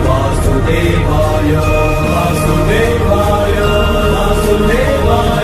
वासुदेवाय वासुदेवाय वासुदेवाय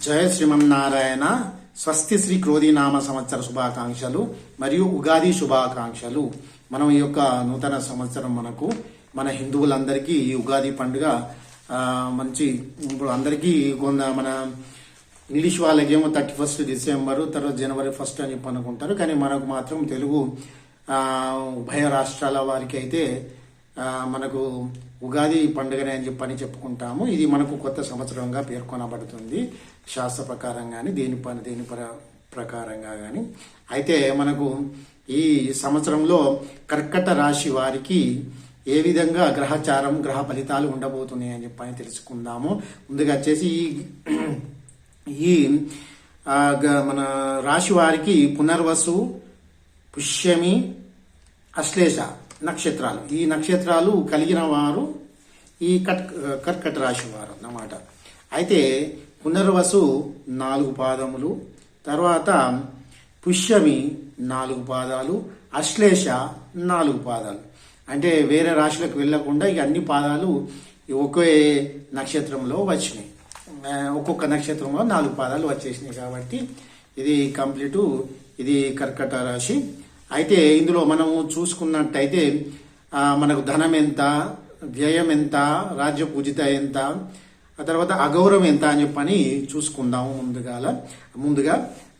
జయ శ్రీమన్నారాయణ. స్వస్తి శ్రీ క్రోధీనామ సంవత్సర శుభాకాంక్షలు మరియు ఉగాది శుభాకాంక్షలు. మనం ఈ యొక్క నూతన సంవత్సరం మన హిందువులందరికీ ఈ ఉగాది పండుగ మంచి. ఇప్పుడు అందరికీ మన ఇంగ్లీష్ వాళ్ళకేమో 31 డిసెంబర్, తర్వాత జనవరి 1 అని చెప్పి అనుకుంటారు. కానీ మనకు మాత్రం తెలుగు ఉభయ రాష్ట్రాల వారికి అయితే మనకు ఉగాది పండుగనే అని చెప్పని చెప్పుకుంటాము. ఇది మనకు కొత్త సంవత్సరంగా పేర్కొనబడుతుంది శాస్త్ర ప్రకారం కానీ దేని ప్రకారంగా కానీ. అయితే మనకు ఈ సంవత్సరంలో కర్కట రాశి వారికి ఏ విధంగా గ్రహచారం గ్రహ ఫలితాలు ఉండబోతున్నాయి అని చెప్పని తెలుసుకుందాము. ముందుగా వచ్చేసి ఈ మన రాశి వారికి పునర్వసు, పుష్యమి, అశ్లేష నక్షత్రాలు, ఈ నక్షత్రాలు కలిగిన వారు ఈ కర్కట రాశి వారు అన్నమాట. అయితే పునర్వసు 4 పాదములు, తర్వాత పుష్యమి 4 పాదాలు, అశ్లేష 4 పాదాలు. అంటే వేరే రాశులకు వెళ్లకుండా ఇక అన్ని పాదాలు ఒకే నక్షత్రంలో వచ్చినాయి. ఒక్కొక్క నక్షత్రంలో 4 పాదాలు వచ్చేసినాయి కాబట్టి ఇది కంప్లీట్. ఇది కర్కట రాశి. అయితే ఇందులో మనము చూసుకున్నట్టయితే మనకు ధనం ఎంత, వ్యయం ఎంత, రాజ్య పూజిత ఎంత, ఆ తర్వాత అగౌరవం ఎంత అని చెప్పని చూసుకుందాము ముందుగా.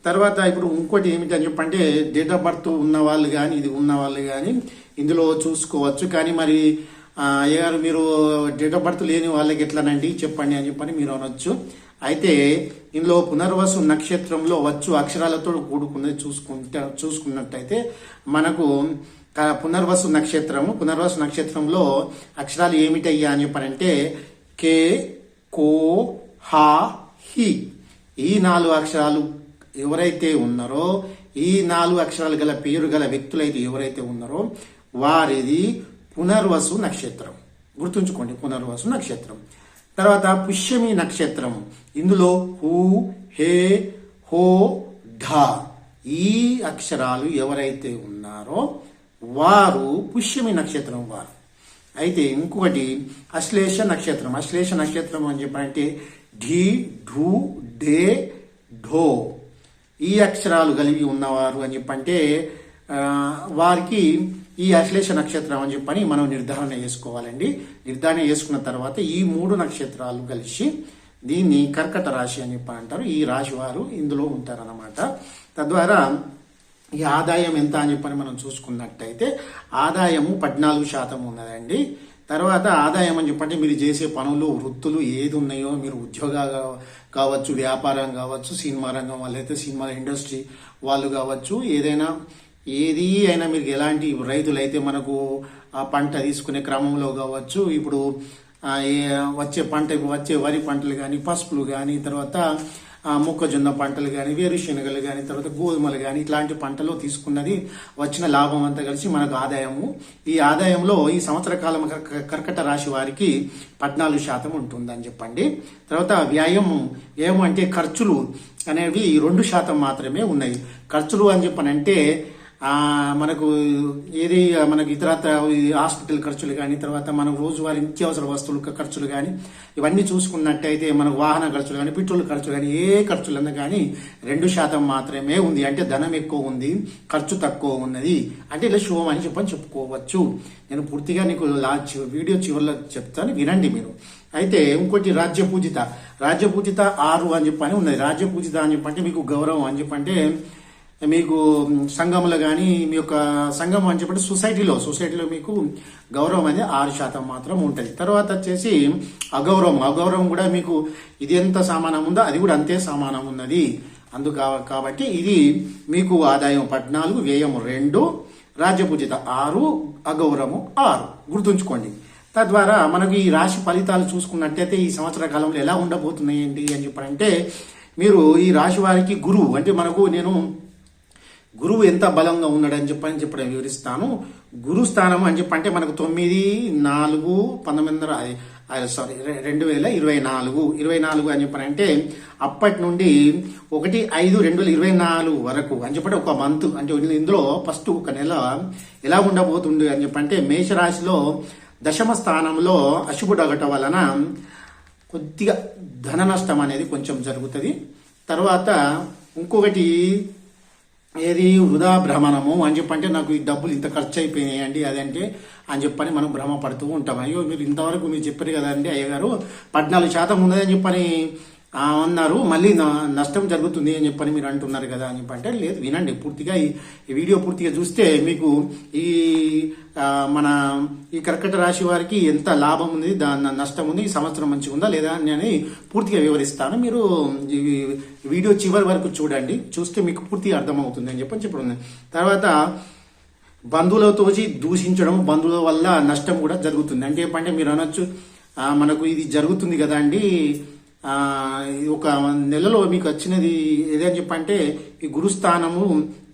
తర్వాత ఇప్పుడు ఇంకోటి ఏమిటి అని చెప్పంటే డేట్ ఆఫ్ బర్త్ ఉన్న వాళ్ళు కానీ ఇది ఉన్న వాళ్ళు కానీ ఇందులో చూసుకోవచ్చు. కానీ మరి అయ్యారు మీరు డేట్ ఆఫ్ బర్త్ లేని వాళ్ళకి ఎట్లానండి చెప్పండి అని చెప్పని మీరు అనొచ్చు. అయితే ఇందులో పునర్వసు నక్షత్రంలో వచ్చు అక్షరాలతో కూడుకున్నది చూసుకున్నట్టయితే మనకు పునర్వసు నక్షత్రంలో అక్షరాలు ఏమిటయ్యా అని చెప్పారంటే కే, కో, హా, హి. ఈ 4 అక్షరాలు ఎవరైతే ఉన్నారో, ఈ 4 అక్షరాలు గల పేరు గల వ్యక్తులైతే ఎవరైతే ఉన్నారో వారిది పునర్వసు నక్షత్రం. గుర్తుంచుకోండి, పునర్వసు నక్షత్రం. తర్వాత పుష్యమి నక్షత్రం, ఇందులో హూ, హే, హో, ఢ ఈ అక్షరాలు ఎవరైతే ఉన్నారో వారు పుష్యమి నక్షత్రం వారు. అయితే ఇంకొకటి అశ్లేష నక్షత్రం అని చెప్పాలంటే ఢీ, ఢూ, డే, ఢో ఈ అక్షరాలు కలిగి ఉన్నవారు అని చెప్పంటే వారికి ఈ అశ్లేష నక్షత్రం అని చెప్పని మనం నిర్ధారణ చేసుకోవాలండి. నిర్ధారణ చేసుకున్న తర్వాత ఈ 3 నక్షత్రాలు కలిసి దీన్ని కర్కట రాశి అని చెప్పి అంటారు. ఈ రాశి వారు ఇందులో ఉంటారన్నమాట. తద్వారా ఈ ఆదాయం ఎంత అని చెప్పని మనం చూసుకున్నట్టయితే ఆదాయము 14% ఉన్నదండి. తర్వాత ఆదాయం అని చెప్పంటే మీరు చేసే పనులు, వృత్తులు ఏది ఉన్నాయో, మీరు ఉద్యోగాలు కావచ్చు, వ్యాపారం కావచ్చు, సినిమా రంగం వాళ్ళైతే సినిమా ఇండస్ట్రీ వాళ్ళు కావచ్చు, ఏది అయినా మీరు ఎలాంటి రైతులైతే మనకు ఆ పంట తీసుకునే క్రమంలో కావచ్చు, ఇప్పుడు వచ్చే వరి పంటలు కానీ, పసుపులు కానీ, తర్వాత మొక్కజొన్న పంటలు కానీ, వేరుశెనగలు కానీ, తర్వాత గోధుమలు కానీ ఇట్లాంటి పంటలు తీసుకున్నది వచ్చిన లాభం అంతా కలిసి మనకు ఆదాయము. ఈ ఆదాయంలో ఈ సంవత్సర కాలం కర్కట రాశి వారికి 14% ఉంటుందని చెప్పండి. తర్వాత వ్యయం అంటే ఖర్చులు అనేవి 2% మాత్రమే ఉన్నాయి. ఖర్చులు అని చెప్పనంటే మనకు మనకి ఇతరత్ర హాస్పిటల్ ఖర్చులు కానీ, తర్వాత మన రోజువారీ నిత్యావసర వస్తువుల ఖర్చులు కానీ ఇవన్నీ చూసుకున్నట్టయితే మనకు వాహన ఖర్చులు కానీ, పెట్రోల్ ఖర్చులు కానీ, ఏ ఖర్చులన్నా కానీ 2% మాత్రమే ఉంది. అంటే ధనం ఎక్కువ ఉంది, ఖర్చు తక్కువ ఉన్నది. అంటే ఇలా శుభం అని చెప్పుకోవచ్చు. నేను పూర్తిగా నీకు వీడియో చివరిలో చెప్తాను, వినండి మీరు. అయితే ఇంకోటి రాజ్య పూజిత 6 అని చెప్పని ఉన్నది. రాజ్య పూజిత అని చెప్పంటే మీకు గౌరవం అని చెప్పంటే మీకు సంఘంలో కానీ మీ యొక్క సంఘం అని చెప్పంటే సొసైటీలో మీకు గౌరవం అనేది 6% మాత్రం ఉంటుంది. తర్వాత వచ్చేసి అగౌరవం కూడా మీకు ఇది ఎంత సమానం ఉందో అది కూడా అంతే సమానం ఉన్నది. కాబట్టి ఇది మీకు ఆదాయం 14, వ్యయం 2, రాజ్యపూజిత 6, అగౌరవము 6. గుర్తుంచుకోండి. తద్వారా మనకు ఈ రాశి ఫలితాలు చూసుకున్నట్టయితే ఈ సంవత్సర కాలంలో ఎలా ఉండబోతున్నాయండి అని చెప్పారంటే మీరు ఈ రాశి వారికి గురువు అంటే గురువు ఎంత బలంగా ఉన్నాడని చెప్పడం వివరిస్తాను. గురు స్థానం అని చెప్పంటే మనకు 2024 అని చెప్పనంటే అప్పటి నుండి 1/5/2024 వరకు అని చెప్పంటే ఒక మంత్ అంటే ఇందులో ఫస్ట్ ఒక నెల ఎలా ఉండబోతుంది అని చెప్పంటే మేషరాశిలో దశమ స్థానంలో అశుభుడు అగటం వలన కొద్దిగా ధన నష్టం అనేది కొంచెం జరుగుతుంది. తర్వాత ఇంకొకటి ఏది వృధా భ్రమణము అని చెప్పంటే నాకు ఈ డబ్బులు ఇంత ఖర్చు అయిపోయినాయండి అదంటే అని చెప్పని మనం భ్రమపడుతూ ఉంటాం. అయ్యో మీరు ఇంతవరకు మీరు చెప్పారు కదండి అయ్యగారు 14% ఉన్నదని చెప్పని అన్నారు, మళ్ళీ నష్టం జరుగుతుంది అని చెప్పని మీరు అంటున్నారు కదా అని చెప్పంటే లేదు, వినండి పూర్తిగా ఈ వీడియో పూర్తిగా చూస్తే మీకు ఈ మన ఈ కర్కట రాశి వారికి ఎంత లాభం ఉంది, దాని నష్టం ఉంది, ఈ సంవత్సరం మంచిగా ఉందా లేదా అని పూర్తిగా వివరిస్తాను. మీరు ఈ వీడియో చివరి వరకు చూడండి, చూస్తే మీకు పూర్తిగా అర్థమవుతుంది అని చెప్పడం. తర్వాత బంధువులతో దూషించడం, బంధువుల వల్ల నష్టం కూడా జరుగుతుంది. అంటే ఏంటంటే మీరు అనొచ్చు మనకు ఇది జరుగుతుంది కదా అండి, ఒక నెలలో మీకు వచ్చినది ఏదని చెప్పంటే ఈ గురుస్థానము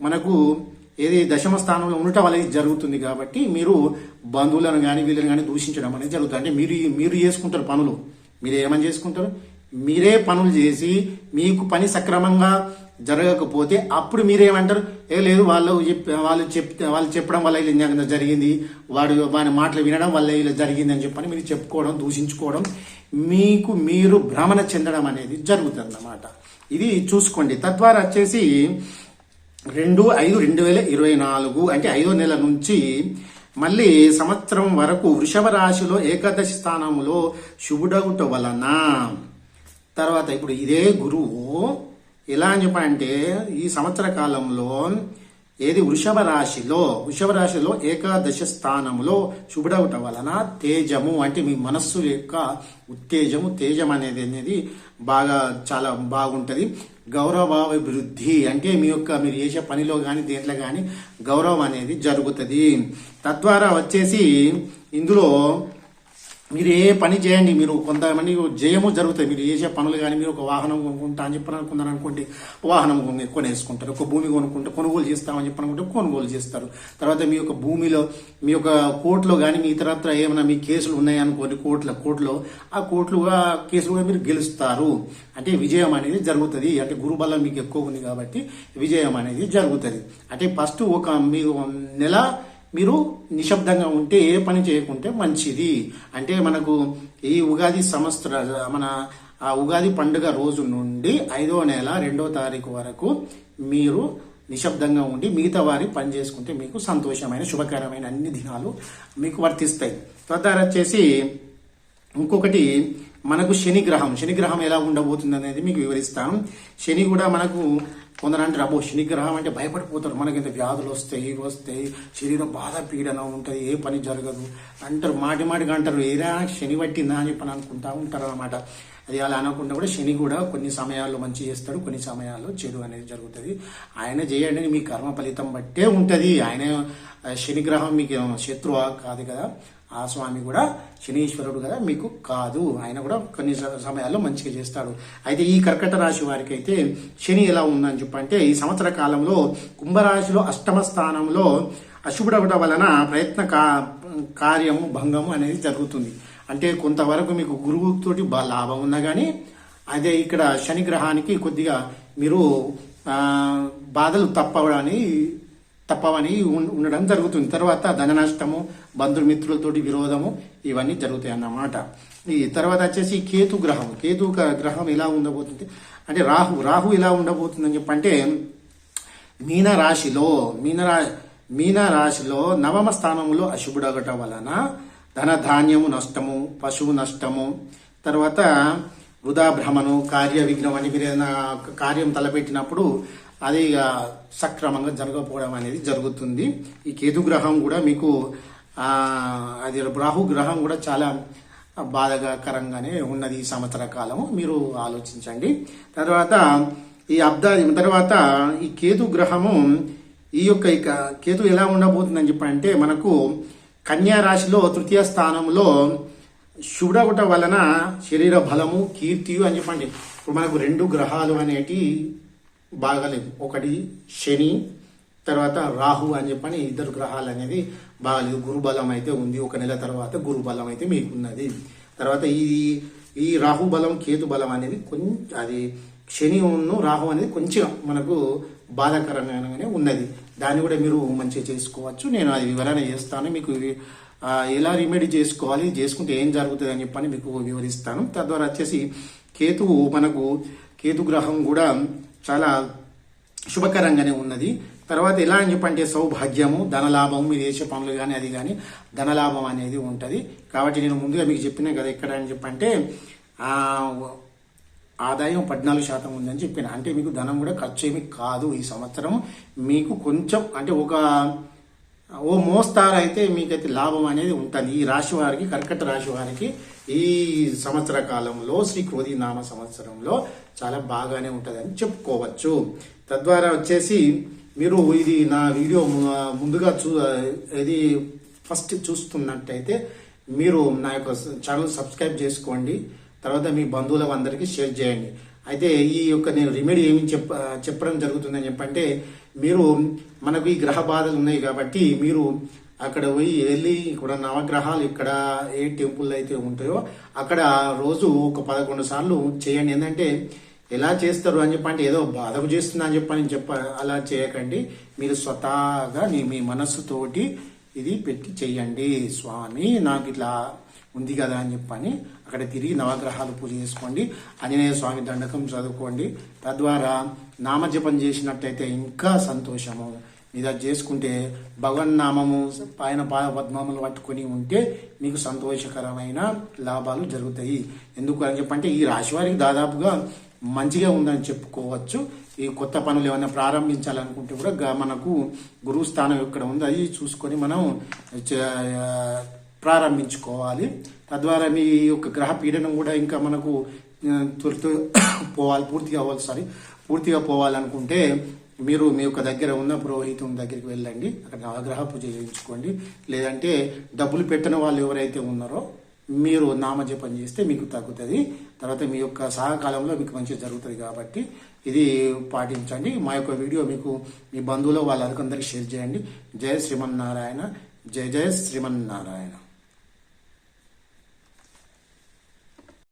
మనకు ఏది దశమ స్థానంలో ఉండటం వల్ల ఇది జరుగుతుంది. కాబట్టి మీరు బంధువులను కానీ వీళ్ళని కానీ దూషించడం అనేది జరుగుతుంది. అంటే మీరు చేసుకుంటారు పనులు, మీరు ఏమని చేసుకుంటారు, మీరే పనులు చేసి మీకు పని సక్రమంగా జరగకపోతే అప్పుడు మీరేమంటారు, లేదు వాళ్ళు చెప్పడం వల్ల ఇలా జరిగింది, వాడి మాటలు వినడం వల్ల ఇలా జరిగింది అని చెప్పని మీరు చెప్పుకోవడం, దూషించుకోవడం, మీకు మీరు భ్రమణ చెందడం అనేది జరుగుతుంది అన్నమాట. ఇది చూసుకోండి. తద్వారా వచ్చేసి 2/5/2024 అంటే 5వ నెల నుంచి మళ్ళీ సంవత్సరం వరకు వృషభ రాశిలో ఏకాదశి స్థానంలో శుభుడగుట వలన తర్వాత ఇప్పుడు ఇదే గురువు ఎలా అని చెప్పాలంటే ఈ సంవత్సర కాలంలో ఏది వృషభ రాశిలో ఏకాదశ స్థానంలో శుభుడవుట వలన తేజము అంటే మీ మనస్సు యొక్క తేజం అనేది బాగా చాలా బాగుంటది. గౌరవాభివృద్ధి అంటే మీరు చేసే పనిలో కానీ దేంట్లో కానీ గౌరవం అనేది జరుగుతుంది. తద్వారా వచ్చేసి ఇందులో మీరు ఏ పని చేయండి, మీరు కొంతమంది జయము జరుగుతాయి. మీరు చేసే పనులు కానీ మీరు ఒక వాహనం కొనుక్కుంటా అని చెప్పనుకున్నారు అనుకోండి, వాహనం కొనేసుకుంటారు. ఒక భూమి కొనుగోలు చేస్తామని చెప్పనుకుంటే కొనుగోలు చేస్తారు. తర్వాత మీ యొక్క భూమిలో మీ యొక్క కోర్టులో కానీ మీ ఇతరత్ర ఏమైనా మీ కేసులు ఉన్నాయనుకోండి, కోర్టులో ఆ కేసులు కూడా మీరు గెలుస్తారు. అంటే విజయం అనేది జరుగుతుంది. అంటే గురుబలం మీకు ఎక్కువ ఉంది కాబట్టి విజయం అనేది జరుగుతుంది. అంటే ఫస్ట్ మీరు నెల మీరు నిశ్శబ్దంగా ఉంటే ఏ పని చేయకుంటే మంచిది. అంటే మనకు ఈ ఉగాది మన ఆ ఉగాది పండుగ రోజు నుండి 5వ నెల 2వ తారీఖు వరకు మీరు నిశ్శబ్దంగా ఉండి మిగతా వారి పని చేసుకుంటే మీకు సంతోషమైన శుభకరమైన అన్ని దినాలు మీకు వర్తిస్తాయి. తద్వారా వచ్చేసి ఇంకొకటి మనకు శని గ్రహం ఎలా ఉండబోతుంది అనేది మీకు వివరిస్తాను. శని కూడా మనకు కొందరు అంటారు, అబ్బో శని గ్రహం అంటే భయపడిపోతారు, మనకి ఇంత వ్యాధులు వస్తాయి, శరీరం బాధ పీడన ఉంటుంది, ఏ పని జరగదు అంటారు, మాటిగా అంటారు, ఏరా శని పట్టిందా అని చెప్పని అనుకుంటా ఉంటారు అనమాట. అది అలా అనకుండా కూడా శని కూడా కొన్ని సమయాల్లో మంచి చేస్తాడు, కొన్ని సమయాల్లో చెడు అనేది జరుగుతుంది. ఆయన చేయండి, మీ కర్మ ఫలితం బట్టే ఉంటుంది. ఆయన శని గ్రహం మీకు శత్రువా కాదు కదా, ఆ స్వామి కూడా శనీశ్వరుడు కదా మీకు కాదు, ఆయన కూడా కొన్ని సమయాల్లో మంచిగా చేస్తాడు. అయితే ఈ కర్కట రాశి వారికి అయితే శని ఎలా ఉందని చెప్పంటే ఈ సంవత్సర కాలంలో కుంభరాశిలో 8వ స్థానంలో అశుభుడవడం వలన ప్రయత్న కార్యము భంగము అనేది జరుగుతుంది. అంటే కొంతవరకు మీకు గురువుతోటి లాభం ఉన్నా కానీ అదే ఇక్కడ శని గ్రహానికి కొద్దిగా మీరు బాధలు తప్పవని ఉండడం జరుగుతుంది. తర్వాత ధన నష్టము, బంధుమిత్రులతోటి విరోధము ఇవన్నీ జరుగుతాయి అన్నమాట. ఈ తర్వాత వచ్చేసి కేతు గ్రహం ఎలా ఉండబోతుంది అంటే రాహు ఎలా ఉండబోతుంది అని చెప్పంటే మీన రాశిలో 9వ స్థానంలో అశుభుడగటం వలన ధన ధాన్యము నష్టము, పశువు నష్టము, తర్వాత వృధా భ్రమను, కార్య విఘ్నం అని మీరు ఏదైనా కార్యం తలపెట్టినప్పుడు అది సక్రమంగా జరగకపోవడం అనేది జరుగుతుంది. ఈ కేతు గ్రహం కూడా మీకు అది రాహు గ్రహం కూడా చాలా బాధాకరంగానే ఉన్నది ఈ సంవత్సర కాలము, మీరు ఆలోచించండి. తర్వాత ఈ కేతు గ్రహము కేతు ఎలా ఉండబోతుందని చెప్పంటే మనకు కన్యా రాశిలో 3వ స్థానంలో శుభుడగుట వలన శరీర బలము, కీర్తియు అని చెప్పండి. ఇప్పుడు మనకు 2 గ్రహాలు అనేటి బాగాలేదు. ఒకటి శని, తర్వాత రాహు అని చెప్పని ఇద్దరు గ్రహాలు అనేది బాగాలేదు. గురుబలం అయితే ఉంది, 1 నెల తర్వాత గురుబలం అయితే మీకు ఉన్నది. తర్వాత ఈ రాహు బలం కేతు బలం అనేది కొంచెం అది శని రాహు అనేది కొంచెం మనకు బాధాకరంగానే ఉన్నది. దాన్ని కూడా మీరు మంచిగా చేసుకోవచ్చు. నేను అది వివరణ చేస్తాను మీకు. ఎలా రెమెడీ చేసుకోవాలి, చేసుకుంటే ఏం జరుగుతుంది అని చెప్పని మీకు వివరిస్తాను. తద్వారా వచ్చేసి కేతు గ్రహం కూడా చాలా శుభకరంగానే ఉన్నది. తర్వాత ఎలా అని చెప్పంటే సౌభాగ్యము, ధనలాభము, మీరు చేసే పనులు కానీ అది కానీ ధనలాభం అనేది ఉంటుంది. కాబట్టి నేను ముందుగా మీకు చెప్పినా కదా ఎక్కడ అని చెప్పంటే ఆదాయం 14% ఉందని చెప్పిన. అంటే మీకు ధనం కూడా ఖర్చు ఏమి కాదు ఈ సంవత్సరం. మీకు కొంచెం అంటే ఓ మోస్తారు అయితే మీకైతే లాభం అనేది ఉంటుంది. ఈ రాశి వారికి, కర్కట రాశి వారికి ఈ సంవత్సర కాలంలో శ్రీ క్రోధి నామ సంవత్సరంలో చాలా బాగానే ఉంటుందని చెప్పుకోవచ్చు. తద్వారా వచ్చేసి మీరు ఇది నా వీడియో ముందుగా ఇది ఫస్ట్ చూస్తున్నట్టయితే మీరు నా యొక్క ఛానల్ సబ్స్క్రైబ్ చేసుకోండి. తర్వాత మీ బంధువులకు అందరికీ షేర్ చేయండి. అయితే ఈ యొక్క నేను రెమెడీ ఏమి చెప్పడం జరుగుతుందని చెప్పంటే, మీరు మనకు ఈ గ్రహ బాధలు ఉన్నాయి కాబట్టి మీరు అక్కడ వెళ్ళి ఇక్కడ నవగ్రహాలు ఇక్కడ ఏ టెంపుల్ అయితే ఉంటాయో అక్కడ రోజు ఒక 11 సార్లు చేయండి. ఏంటంటే ఎలా చేస్తారు అని చెప్పంటే ఏదో బాధకు చేస్తున్నా అని చెప్పని అలా చేయకండి. మీరు స్వతహాగా మీ మనస్సుతోటి ఇది పెట్టి చెయ్యండి. స్వామి నాకు ఇట్లా ఉంది కదా అని చెప్పని అక్కడ తిరిగి నవగ్రహాలు పూజ చేసుకోండి. ఆంజనేయ స్వామి దండకం చదువుకోండి. తద్వారా నామజపం చేసినట్టయితే ఇంకా సంతోషము. మీద చేసుకుంటే భగవన్నామము పైన పాద పద్మములు పట్టుకొని ఉంటే మీకు సంతోషకరమైన లాభాలు జరుగుతాయి. ఎందుకు అని చెప్పంటే ఈ రాశి వారికి దాదాపుగా మంచిగా ఉందని చెప్పుకోవచ్చు. ఈ కొత్త పనులు ఏమైనా ప్రారంభించాలనుకుంటే కూడా మనకు గురువు స్థానం ఎక్కడ ఉంది అది చూసుకొని మనం ప్రారంభించుకోవాలి. తద్వారా మీ యొక్క గ్రహ పీడనం కూడా ఇంకా మనకు పూర్తిగా పోవాలనుకుంటే మీరు మీ యొక్క దగ్గర ఉన్న పురోహితుని దగ్గరికి వెళ్ళండి. అక్కడ నవగ్రహ పూజ చేయించుకోండి. లేదంటే డబ్బులు పెట్టిన వాళ్ళు ఎవరైతే ఉన్నారో మీరు నామజపం చేస్తే మీకు తగ్గుతుంది. తర్వాత మీ యొక్క సహకాలంలో మీకు మంచిగా జరుగుతుంది. కాబట్టి ఇది పాటించండి. మా యొక్క వీడియో మీకు మీ బంధువులు వాళ్ళందరికీ షేర్ చేయండి. జయ శ్రీమన్నారాయణ. జయ జయ శ్రీమన్నారాయణ.